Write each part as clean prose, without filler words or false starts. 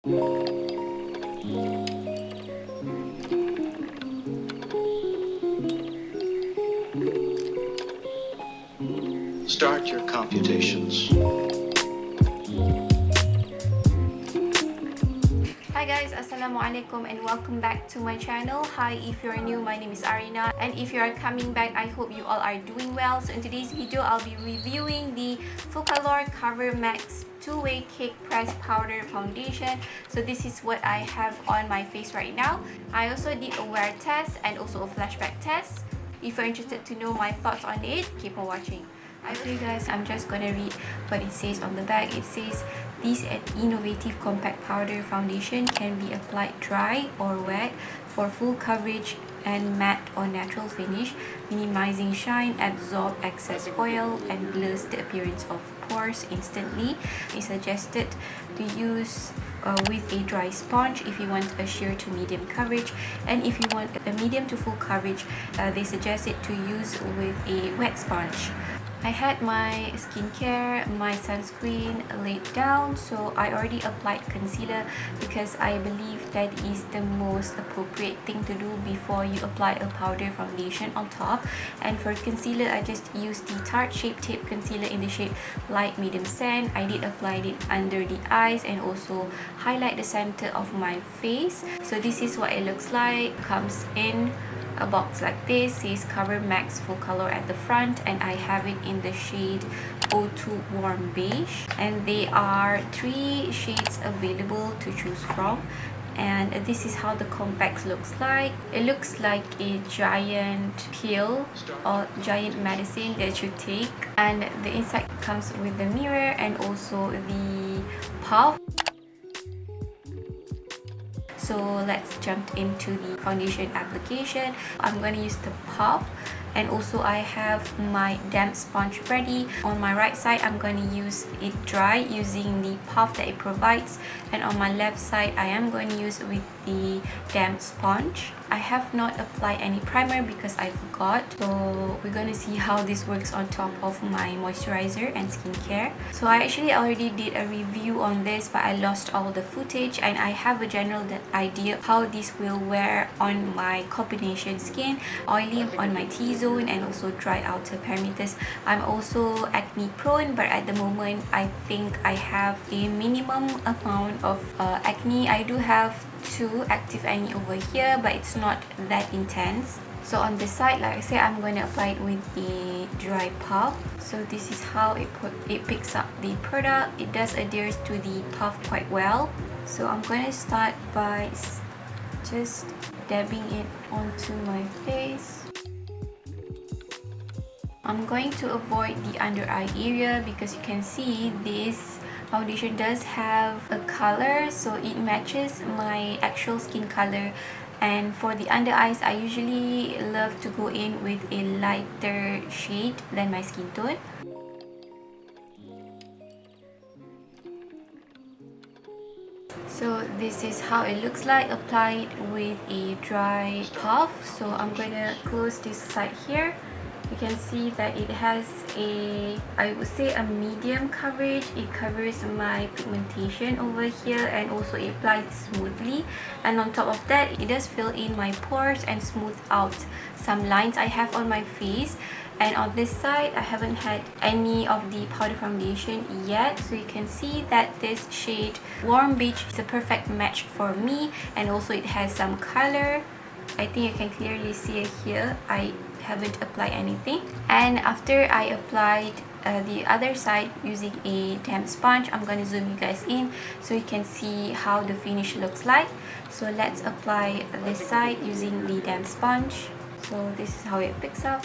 Start your computations. Hi guys, Assalamualaikum and welcome back to my channel. Hi, if you're new, my name is Arina, and if you are coming back, I hope you all are doing well. So in today's video, I'll be reviewing the Focallure Covermax two-way cake press powder foundation. So this is what I have on my face right now. I also did a wear test and also a flashback test. If you're interested to know my thoughts on it, keep on watching. Okay guys, I'm just gonna read what it says on the back. It says, this innovative compact powder foundation can be applied dry or wet for full coverage and matte or natural finish, minimizing shine, absorb excess oil, and blurs the appearance of pores instantly. It's suggested to use with a dry sponge if you want a sheer to medium coverage, and if you want a medium to full coverage, they suggest it to use with a wet sponge. I had my skincare, my sunscreen laid down, so I already applied concealer because I believe that is the most appropriate thing to do before you apply a powder foundation on top. And for concealer, I just used the Tarte Shape Tape Concealer in the shade Light Medium Sand. I did apply it under the eyes and also highlight the center of my face. So this is what it looks like. Comes in a box like this, says Covermax Focallure at the front, and I have it in the shade 02 Warm Beige, and there are 3 shades available to choose from. And this is how the compact looks like. It looks like a giant pill or giant medicine that you take, and the inside comes with the mirror and also the puff. So let's jump into the foundation application. I'm going to use the puff, and also I have my damp sponge ready. On my right side, I'm going to use it dry using the puff that it provides, and on my left side, I am going to use with the damp sponge. I have not applied any primer because I forgot, so we're going to see how this works on top of my moisturizer and skincare. So I actually already did a review on this, but I lost all the footage, and I have a general idea how this will wear on my combination skin, oily on my T-zone, and also dry outer perimeters. I'm also acne prone, but at the moment I think I have a minimum amount of acne. I do have 2 active acne over here, but it's not that intense. So on this side, like I said, I'm going to apply it with the dry puff. So this is how it picks up the product. It does adhere to the puff quite well. So I'm going to start by just dabbing it onto my face. I'm going to avoid the under eye area because you can see this foundation does have a color, so it matches my actual skin color. And for the under eyes, I usually love to go in with a lighter shade than my skin tone. So this is how it looks like applied with a dry puff. So I'm going to close this side here. You can see that it has a, I would say, a medium coverage. It covers my pigmentation over here, and also it applies smoothly. And on top of that, it does fill in my pores and smooth out some lines I have on my face. And on this side, I haven't had any of the powder foundation yet, so you can see that this shade Warm Beige is a perfect match for me, and also it has some color. I think you can clearly see it here. I haven't applied anything, and after I applied the other side using a damp sponge, I'm going to zoom you guys in so you can see how the finish looks like. So let's apply this side using the damp sponge. So this is how it picks up.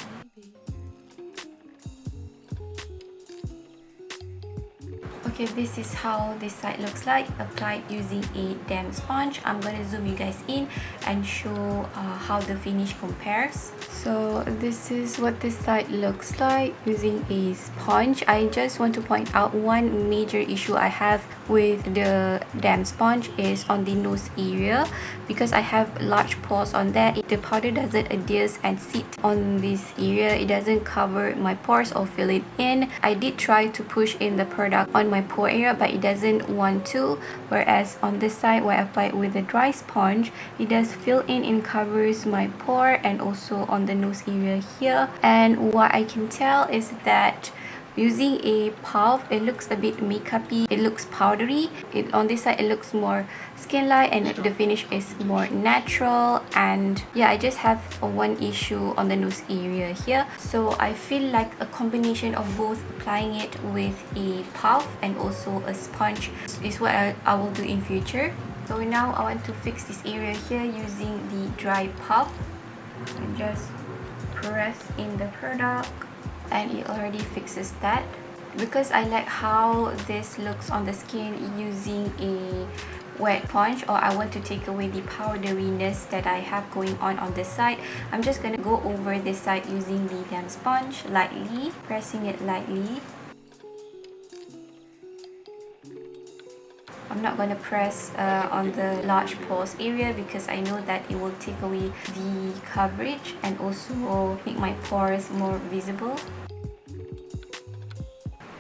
Okay, this is how this side looks like applied using a damp sponge. I'm going to zoom you guys in and show how the finish compares. So this is what this side looks like using a sponge. I just want to point out one major issue I have with the damp sponge is on the nose area, because I have large pores on there. The powder doesn't adhere and sit on this area. It doesn't cover my pores or fill it in. I did try to push in the product on my pore area, but it doesn't want to. Whereas on this side, where I apply it with a dry sponge, it does fill in and covers my pore, and also on the nose area here. And what I can tell is that using a puff, it looks a bit makeupy, it looks powdery. On this side, it looks more skin-like, and the finish is more natural. And yeah, I just have one issue on the nose area here. So I feel like a combination of both, applying it with a puff and also a sponge, is what I will do in future. So now I want to fix this area here using the dry puff, and just press in the product, and it already fixes that. Because I like how this looks on the skin using a wet sponge, or I want to take away the powderiness that I have going on this side, I'm just gonna go over this side using the damp sponge, lightly pressing it lightly. I'm not going to press on the large pores area, because I know that it will take away the coverage and also make my pores more visible.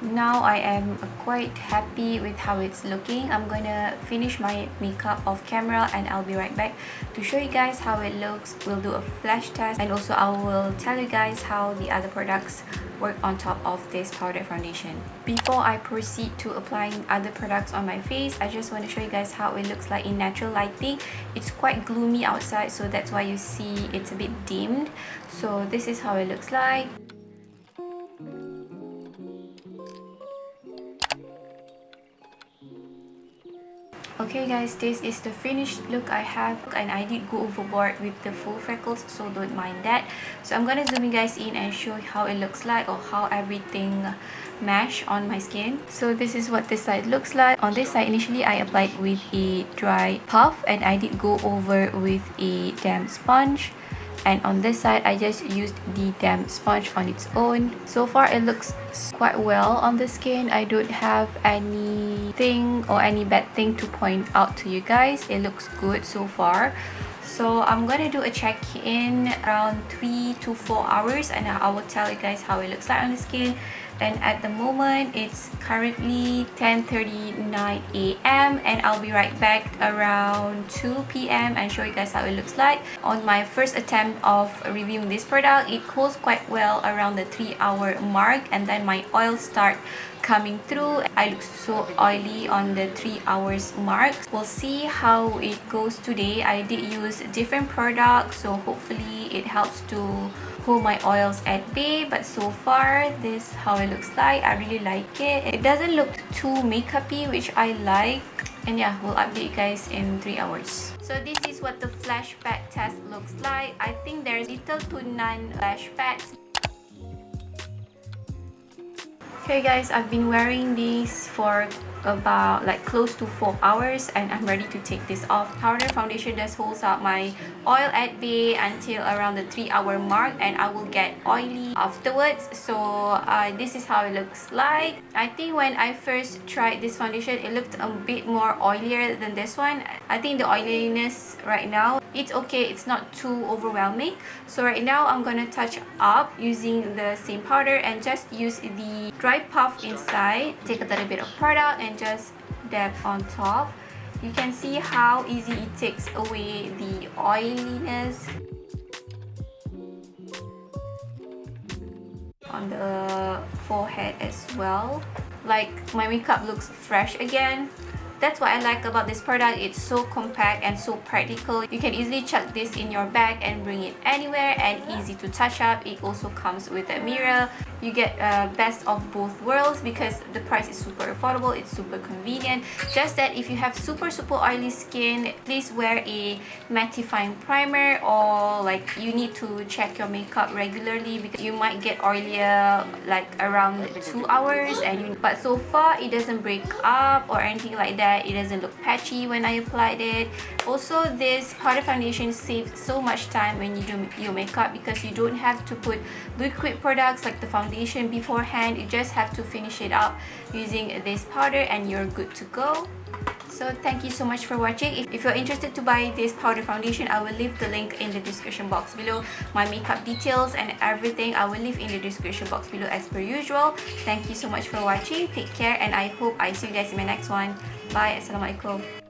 Now I am quite happy with how it's looking. I'm gonna finish my makeup off camera, and I'll be right back to show you guys how it looks. We'll do a flash test, and also I will tell you guys how the other products work on top of this powder foundation. Before I proceed to applying other products on my face, I just want to show you guys how it looks like in natural lighting. It's quite gloomy outside, so that's why you see it's a bit dimmed. So this is how it looks like. Okay guys, this is the finished look I have, and I did go overboard with the full freckles, so don't mind that. So I'm gonna zoom you guys in and show how it looks like, or how everything mesh on my skin. So this is what this side looks like. On this side, initially I applied with a dry puff, and I did go over with a damp sponge. And on this side, I just used the damp sponge on its own. So far, it looks quite well on the skin. I don't have anything or any bad thing to point out to you guys. It looks good so far. So I'm gonna do a check-in around 3 to 4 hours, and I will tell you guys how it looks like on the skin. And at the moment, it's currently 10:39 a.m. and I'll be right back around 2 p.m. and show you guys how it looks like. On my first attempt of reviewing this product, it cools quite well around the 3-hour mark, and then my oils start coming through. I look so oily on the 3 hours mark. We'll see how it goes today. I did use different products, so hopefully it helps to hold my oils at bay. But so far, this is how it looks like. I really like it. It doesn't look too makeupy, which I like. And yeah, we'll update you guys in 3 hours. So this is what the flashback test looks like. I think there's little to none flashbacks. Okay guys, I've been wearing this for about like close to 4 hours, and I'm ready to take this off. Powder foundation just holds up my oil at bay until around the 3-hour mark, and I will get oily afterwards. So this is how it looks like. I think when I first tried this foundation, it looked a bit more oilier than this one. I think the oiliness right now, it's okay, it's not too overwhelming. So right now I'm gonna touch up using the same powder, and just use the dry puff inside. Take a little bit of product and just dab on top. You can see how easy it takes away the oiliness on the forehead as well. Like, my makeup looks fresh again. That's what I like about this product. It's so compact and so practical. You can easily chuck this in your bag and bring it anywhere, and easy to touch up. It also comes with a mirror. You get best of both worlds, because the price is super affordable, it's super convenient. Just that if you have super oily skin, please wear a mattifying primer, or like you need to check your makeup regularly, because you might get oilier like around 2 hours. But so far, it doesn't break up or anything like that. It doesn't look patchy when I applied it. Also, this powder foundation saves so much time when you do your makeup, because you don't have to put liquid products like the foundation beforehand. You just have to finish it up using this powder, and you're good to go. So thank you so much for watching. If you're interested to buy this powder foundation, I will leave the link in the description box below. My makeup details and everything I will leave in the description box below as per usual. Thank you so much for watching. Take care, and I hope I see you guys in my next one. Bye. Assalamualaikum.